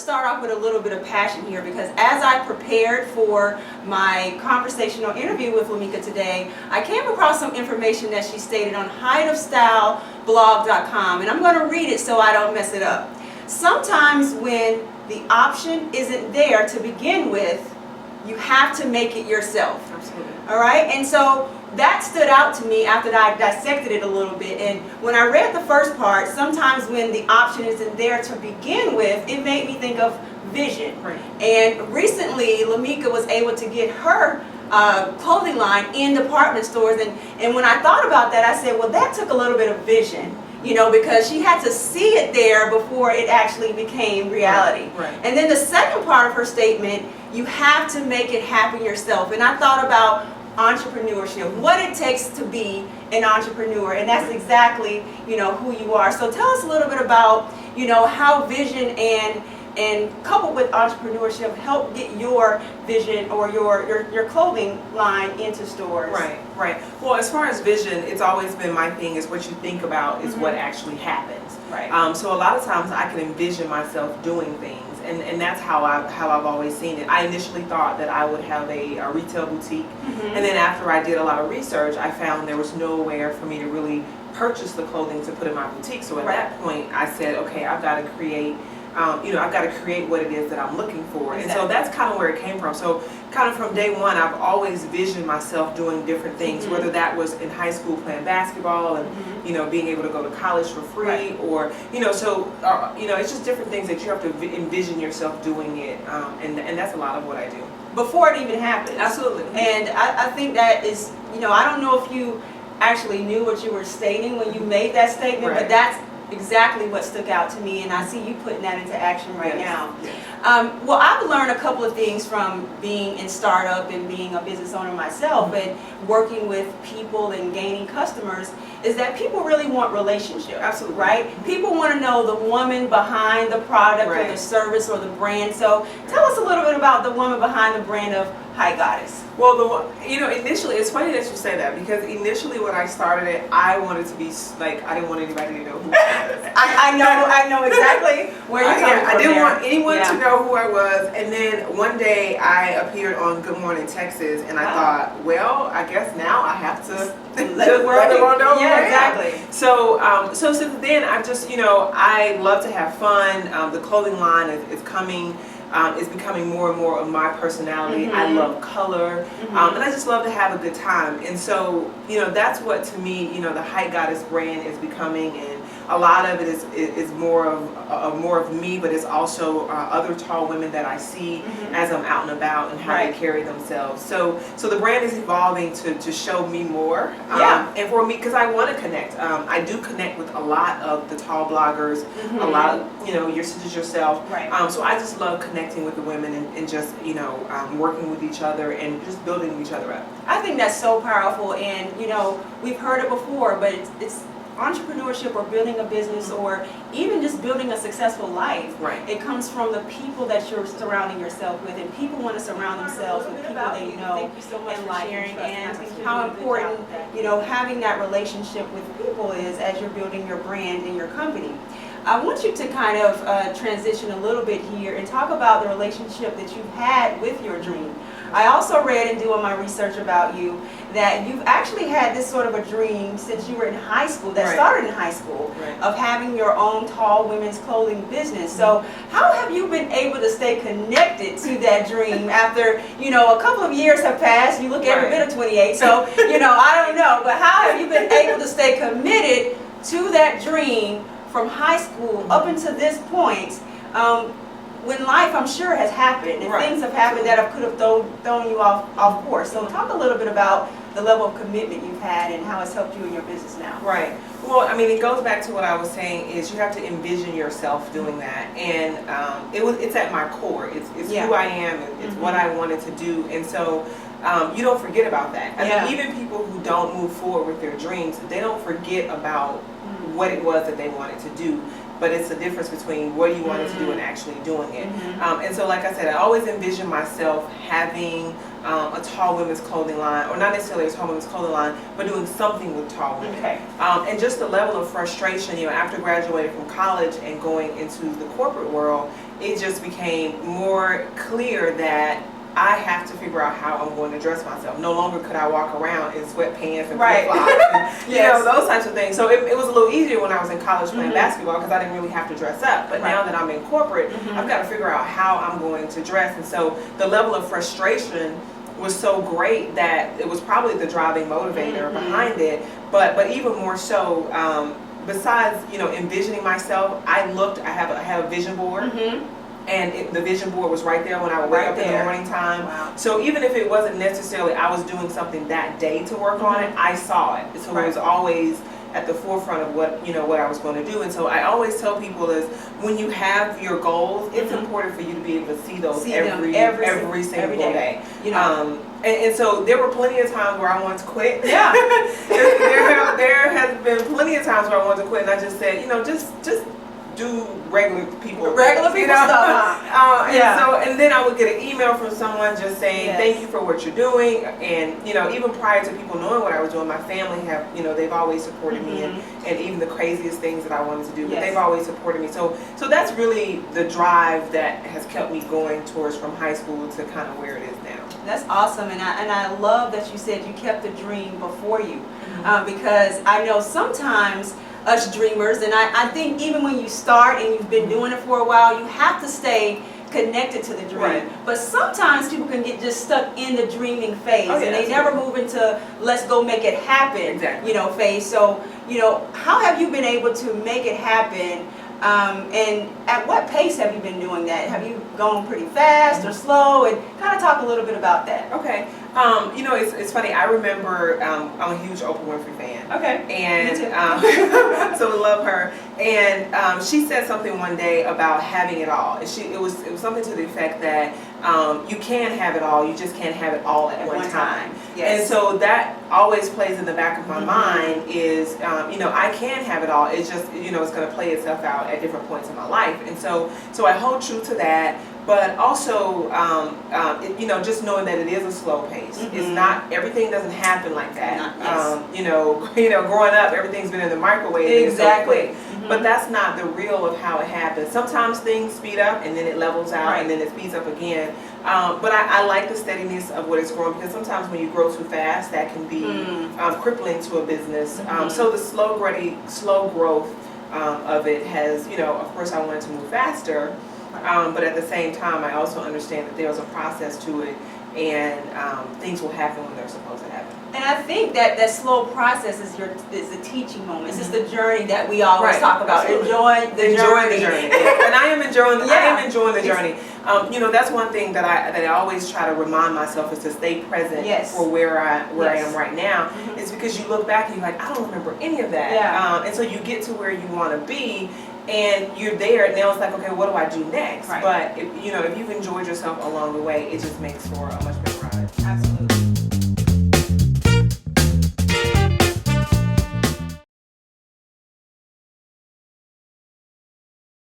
start off with a little bit of passion here, because as I prepared for my conversational interview with Lameka today, I came across some information that she stated on heightofstyleblog.com, and I'm going to read it so I don't mess it up. Sometimes when the option isn't there to begin with, you have to make it yourself. Absolutely. All right? And so that stood out to me after I dissected it a little bit. And when I read the first part, sometimes when the option isn't there to begin with, it made me think of vision. Right. And recently, Lameka was able to get her clothing line in department stores. And when I thought about that, I said, well, that took a little bit of vision, you know, because she had to see it there before it actually became reality. Right. And then the second part of her statement, you have to make it happen yourself. And I thought about entrepreneurship, what it takes to be an entrepreneur, and that's exactly, you know, who you are. So tell us a little bit about, you know, how vision and coupled with entrepreneurship help get your vision or your clothing line into stores. Right, right. Well, as far as vision, it's always been my thing, is what you think about is what actually happens. Right. So a lot of times I can envision myself doing things, and that's how I've always seen it. I initially thought that I would have a retail boutique, and then after I did a lot of research, I found there was nowhere for me to really purchase the clothing to put in my boutique. So at that point, I said, okay, I've got to create. I've got to create what it is that I'm looking for. And so that's kind of where it came from. So kind of from day one, I've always visioned myself doing different things, whether that was in high school playing basketball and, you know, being able to go to college for free, or, you know, so, you know, it's just different things that you have to envision yourself doing it. And that's a lot of what I do. Before it even happens. Absolutely. And I think that is, you know, I don't know if you actually knew what you were stating when you made that statement, but that's exactly what stuck out to me, and I see you putting that into action right now. Yes. Well, I've learned a couple of things from being in startup and being a business owner myself, and working with people and gaining customers, is that people really want relationships. Absolutely. Right? People want to know the woman behind the product or the service or the brand. So tell us a little bit about the woman behind the brand of High Goddess. Well, you know, initially, it's funny that you say that, because initially when I started it, I wanted to be like, I didn't want anybody to know who I was. I know exactly where you're coming from. I didn't want anyone to know who I was. And then one day I appeared on Good Morning Texas, and I thought, well, I guess now I have to let the world know. Yeah, exactly. So, so since then, I've just, you know, I love to have fun. The clothing line is coming. It's becoming more and more of my personality. I love color, and I just love to have a good time. And so, you know, that's what, to me, you know, the High Goddess brand is becoming. And a lot of it is more of me, but it's also other tall women that I see as I'm out and about, and how they carry themselves. So the brand is evolving to show me more. And for me, because I want to connect. I do connect with a lot of the tall bloggers, a lot of, you know, your sisters, yourself. So I just love connecting with the women, and just, you know, working with each other and just building each other up. I think that's so powerful, and, you know, we've heard it before, but it's entrepreneurship, or building a business, or even just building a successful life. It comes from the people that you're surrounding yourself with, and people want to surround themselves with people they know. Thank you so much for sharing, and how important, you know, having that relationship with people is as you're building your brand and your company. I want you to kind of transition a little bit here and talk about the relationship that you've had with your dream. I also read in doing my research about you that you've actually had this sort of a dream since you were in high school, that started in high school, of having your own tall women's clothing business. So how have you been able to stay connected to that dream after, you know, a couple of years have passed? You look every bit of 28, so, you know, I don't know, but how have you been able to stay committed to that dream from high school up until this point, when life, I'm sure, has happened, and things have happened that could have thrown you off course? So talk a little bit about the level of commitment you've had and how it's helped you in your business now. Well, I mean, it goes back to what I was saying, is you have to envision yourself doing that, and it's at my core. It's who I am, and it's what I wanted to do, and so you don't forget about that. I mean, even people who don't move forward with their dreams, they don't forget about what it was that they wanted to do. But it's the difference between what you wanted to do and actually doing it. And so, like I said, I always envision myself having a tall women's clothing line, or not necessarily a tall women's clothing line, but doing something with tall women. And just the level of frustration, you know, after graduating from college and going into the corporate world, it just became more clear that I have to figure out how I'm going to dress myself. No longer could I walk around in sweatpants and flip-flops and you know, those types of things. So it was a little easier when I was in college playing basketball because I didn't really have to dress up. But now that I'm in corporate, I've got to figure out how I'm going to dress. And so the level of frustration was so great that it was probably the driving motivator behind it. But even more so, besides, you know, envisioning myself, I have a vision board. And the vision board was right there when I would wake up in the morning time. Wow. So even if it wasn't necessarily I was doing something that day to work on it, I saw it. So it was always at the forefront of what, you know, what I was going to do. And so I always tell people is when you have your goals, it's important for you to be able to see those every single day. You know. And so there were plenty of times where I wanted to quit. Yeah. there has been plenty of times where I wanted to quit, and I just said, you know, just do regular people stuff. And then I would get an email from someone just saying thank you for what you're doing. And you know, even prior to people knowing what I was doing, my family have, you know, they've always supported me, and even the craziest things that I wanted to do, but they've always supported me. So that's really the drive that has kept me going towards from high school to kind of where it is now. That's awesome, and I love that you said you kept the dream before you, because I know sometimes us dreamers, and I think even when you start and you've been doing it for a while, you have to stay connected to the dream. But sometimes people can get just stuck in the dreaming phase, and they never move into let's go make it happen, you know, phase. So, you know, how have you been able to make it happen? And at what pace have you been doing that? Have you gone pretty fast or slow? And kind of talk a little bit about that. Okay. You know, it's funny. I remember I'm a huge Oprah Winfrey fan. Okay. And me too. so we love her. And she said something one day about having it all. It was something to the effect that you can have it all. You just can't have it all at one time. Yes. And so that always plays in the back of my mind is, you know, I can have it all. It's just, you know, it's going to play itself out at different points in my life. And so I hold true to that. But also, you know, just knowing that it is a slow pace. It's not, everything doesn't happen like that. You know, growing up, everything's been in the microwave. Exactly. So but that's not the real of how it happens. Sometimes things speed up and then it levels out and then it speeds up again. But I like the steadiness of what it's growing, because sometimes when you grow too fast, that can be crippling to a business. So the slow growth of it has, you know, of course I wanted to move faster. But at the same time, I also understand that there's a process to it, and things will happen when they're supposed to happen. And I think that slow process is the teaching moment. It's just the journey that we always talk about. Enjoying the journey. And I am enjoying the journey. You know, that's one thing that I always try to remind myself is to stay present for where I am right now. It's because you look back and you're like, I don't remember any of that. And so you get to where you want to be, and you're there, and now it's like, okay, what do I do next? But you know, if you've enjoyed yourself along the way, it just makes for a much better ride. Absolutely.